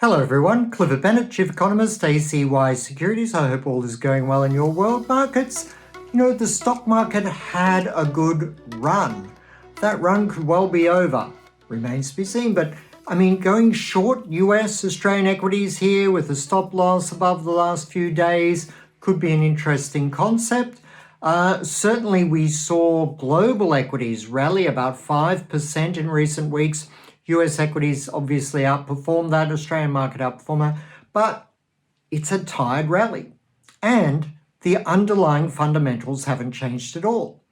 Hello everyone, Clifford Bennett, Chief Economist, ACY Securities. I hope all is going well in your world markets. You know, the stock market had a good run. That run could well be over. Remains to be seen, but I mean, going short US, Australian equities here with a stop loss above the last few days could be an interesting concept. Certainly we saw global equities rally about 5% in recent weeks. US equities obviously outperformed that, Australian market outperformed that, but it's a tired rally. And the underlying fundamentals haven't changed at all.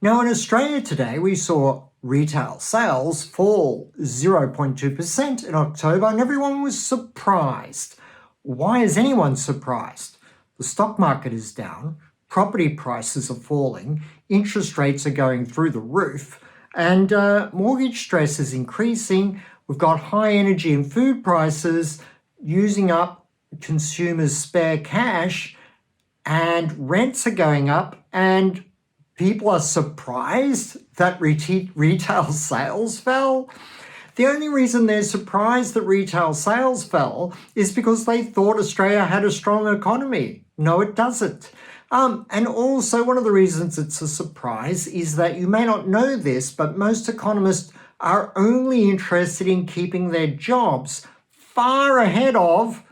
Now in Australia today, we saw retail sales fall 0.2% in October, and everyone was surprised. Why is anyone surprised? The stock market is down, property prices are falling, interest rates are going through the roof, and mortgage stress is increasing. We've got high energy and food prices using up consumers' spare cash, and rents are going up, and people are surprised that retail sales fell. The only reason they're surprised that retail sales fell is because they thought Australia had a strong economy. No, it doesn't. And also one of the reasons it's a surprise is that you may not know this, but most economists are only interested in keeping their jobs far ahead of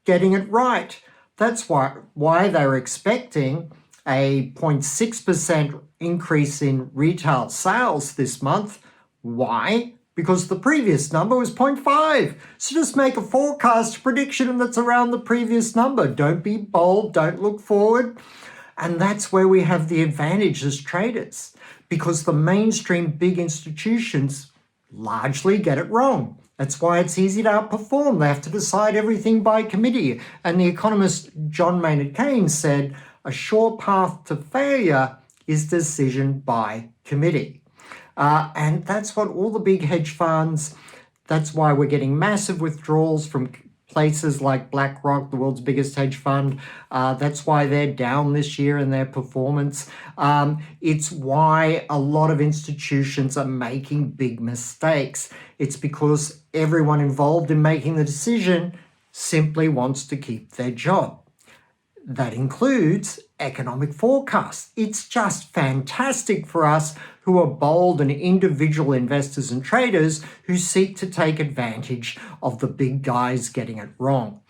getting it right. That's why they're expecting a 0.6% increase in retail sales this month. Why? Because the previous number was 0.5. So just make a forecast prediction that's around the previous number. Don't be bold, don't look forward. And that's where we have the advantage as traders, because the mainstream big institutions largely get it wrong. That's why it's easy to outperform. They have to decide everything by committee. And the economist John Maynard Keynes said, a sure path to failure is decision by committee. And that's what all the big hedge funds, that's why we're getting massive withdrawals from places like BlackRock, the world's biggest hedge fund. That's why they're down this year in their performance. It's why a lot of institutions are making big mistakes. It's because everyone involved in making the decision simply wants to keep their job. That includes economic forecasts. It's just fantastic for us who are bold and individual investors and traders who seek to take advantage of the big guys getting it wrong.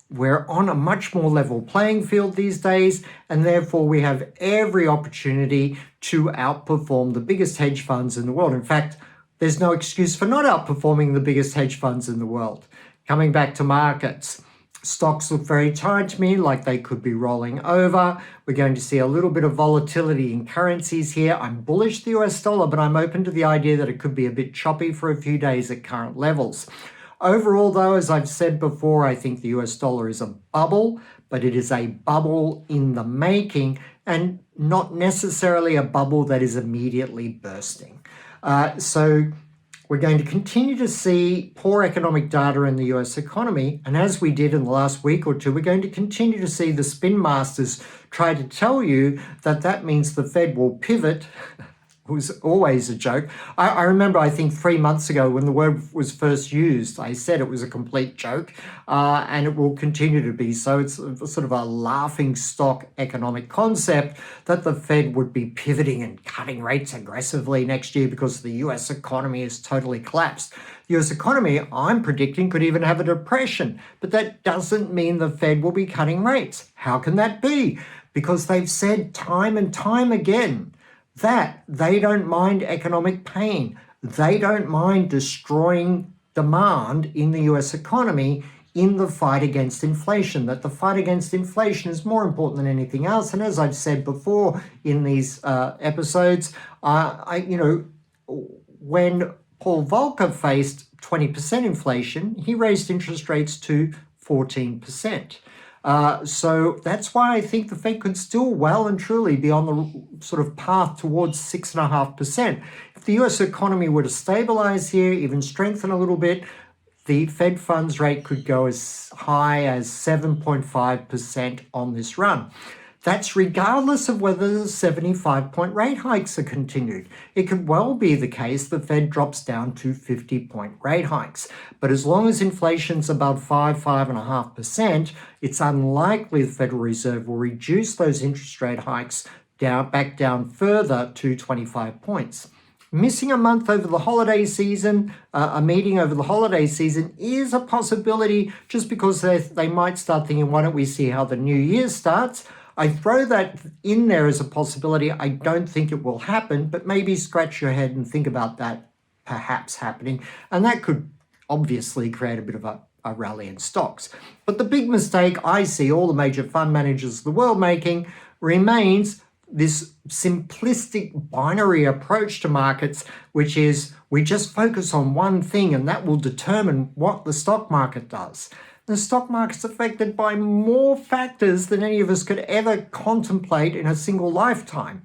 We're on a much more level playing field these days, and therefore we have every opportunity to outperform the biggest hedge funds in the world. In fact, there's no excuse for not outperforming the biggest hedge funds in the world. Coming back to markets, stocks look very tight to me, like they could be rolling over. We're going to see a little bit of volatility in currencies here. I'm bullish the US dollar, but I'm open to the idea that it could be a bit choppy for a few days at current levels. Overall, though, as I've said before, I think the US dollar is a bubble, but it is a bubble in the making and not necessarily a bubble that is immediately bursting. So we're going to continue to see poor economic data in the US economy. And as we did in the last week or two, we're going to continue to see the spin masters try to tell you that that means the Fed will pivot. It was always a joke. I remember, I think 3 months ago when the word was first used, I said it was a complete joke, and it will continue to be so. It's sort of a laughing stock economic concept that the Fed would be pivoting and cutting rates aggressively next year because the US economy is totally collapsed. The US economy, I'm predicting, could even have a depression, but that doesn't mean the Fed will be cutting rates. How can that be? Because they've said time and time again that they don't mind economic pain. They don't mind destroying demand in the US economy in the fight against inflation, that the fight against inflation is more important than anything else. And as I've said before in these episodes, when Paul Volcker faced 20% inflation, he raised interest rates to 14%. So that's why I think the Fed could still well and truly be on the sort of path towards 6.5%. If the US economy were to stabilize here, even strengthen a little bit, the Fed funds rate could go as high as 7.5% on this run. That's regardless of whether the 75-point rate hikes are continued. It could well be the case the Fed drops down to 50-point rate hikes. But as long as inflation's above 5.5%, it's unlikely the Federal Reserve will reduce those interest rate hikes back down further to 25 points. Missing a month over the holiday season, a meeting over the holiday season is a possibility, just because they might start thinking, why don't we see how the new year starts? I throw that in there as a possibility. I don't think it will happen, but maybe scratch your head and think about that perhaps happening. And that could obviously create a bit of a rally in stocks. But the big mistake I see all the major fund managers of the world making remains this simplistic binary approach to markets, which is we just focus on one thing and that will determine what the stock market does. The stock market's affected by more factors than any of us could ever contemplate in a single lifetime.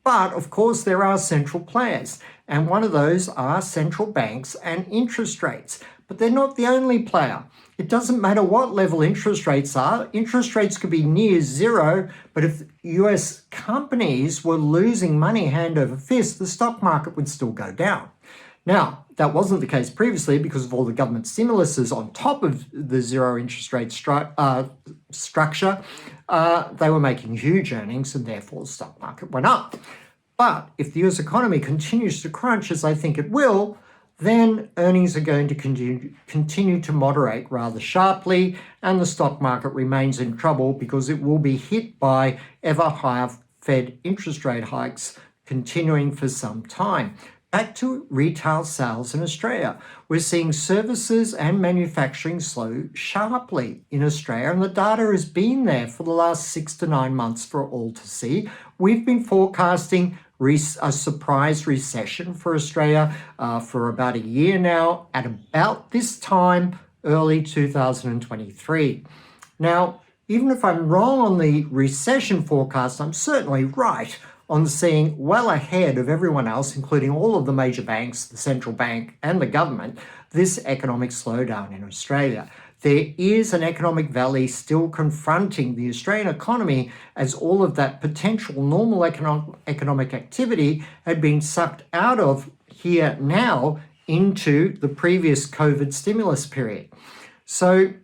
But of course, there are central players, and one of those are central banks and interest rates. But they're not the only player. It doesn't matter what level interest rates are. Interest rates could be near zero, but if US companies were losing money hand over fist, the stock market would still go down. Now, that wasn't the case previously because of all the government stimuluses on top of the zero interest rate structure. They were making huge earnings, and therefore the stock market went up. But if the US economy continues to crunch, as I think it will, then earnings are going to continue to moderate rather sharply, and the stock market remains in trouble because it will be hit by ever higher Fed interest rate hikes continuing for some time. Back to retail sales in Australia. We're seeing services and manufacturing slow sharply in Australia, and the data has been there for the last 6 to 9 months for all to see. We've been forecasting a surprise recession for Australia for about a year now, at about this time, early 2023. Now, even if I'm wrong on the recession forecast, I'm certainly right on seeing well ahead of everyone else, including all of the major banks, the central bank and the government, this economic slowdown in Australia. There is an economic valley still confronting the Australian economy, as all of that potential normal economic activity had been sucked out of here now into the previous COVID stimulus period. So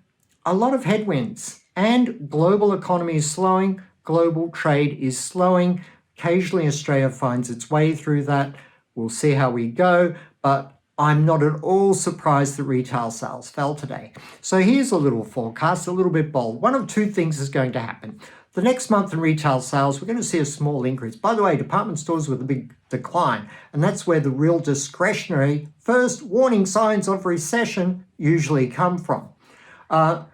a lot of headwinds, and global economy is slowing, global trade is slowing. Occasionally Australia finds its way through that. We'll see how we go, but I'm not at all surprised that retail sales fell today. So here's a little forecast, a little bit bold. One of two things is going to happen. The next month in retail sales, we're going to see a small increase. By the way, department stores with a big decline, and that's where the real discretionary first warning signs of recession usually come from.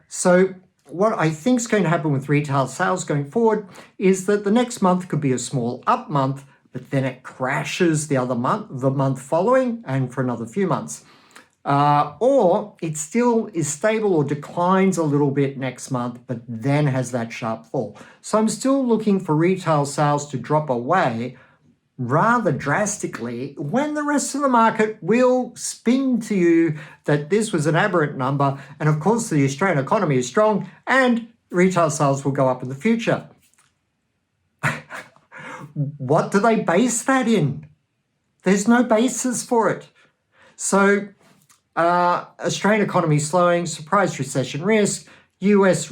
So what I think is going to happen with retail sales going forward is that the next month could be a small up month, but then it crashes the month following, and for another few months. Or it still is stable or declines a little bit next month, but then has that sharp fall. So I'm still looking for retail sales to drop away rather drastically, when the rest of the market will spin to you that this was an aberrant number, and of course the Australian economy is strong and retail sales will go up in the future. What do they base that in? There's no basis for it. So Australian economy slowing, surprise recession risk, US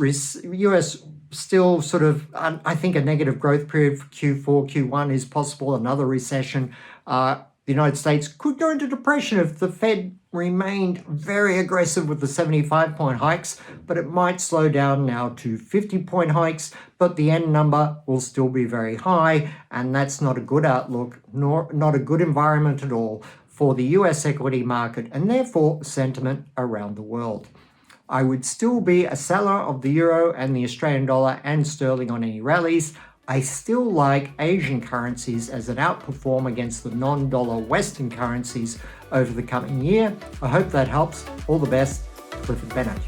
still sort of, I think, a negative growth period for Q4, Q1 is possible, another recession. The United States could go into depression if the Fed remained very aggressive with the 75-point hikes, but it might slow down now to 50-point hikes, but the end number will still be very high, and that's not a good outlook, nor not a good environment at all for the US equity market, and therefore sentiment around the world. I would still be a seller of the euro and the Australian dollar and sterling on any rallies. I still like Asian currencies as an outperform against the non-dollar Western currencies over the coming year. I hope that helps. All the best, Clifford Bennett.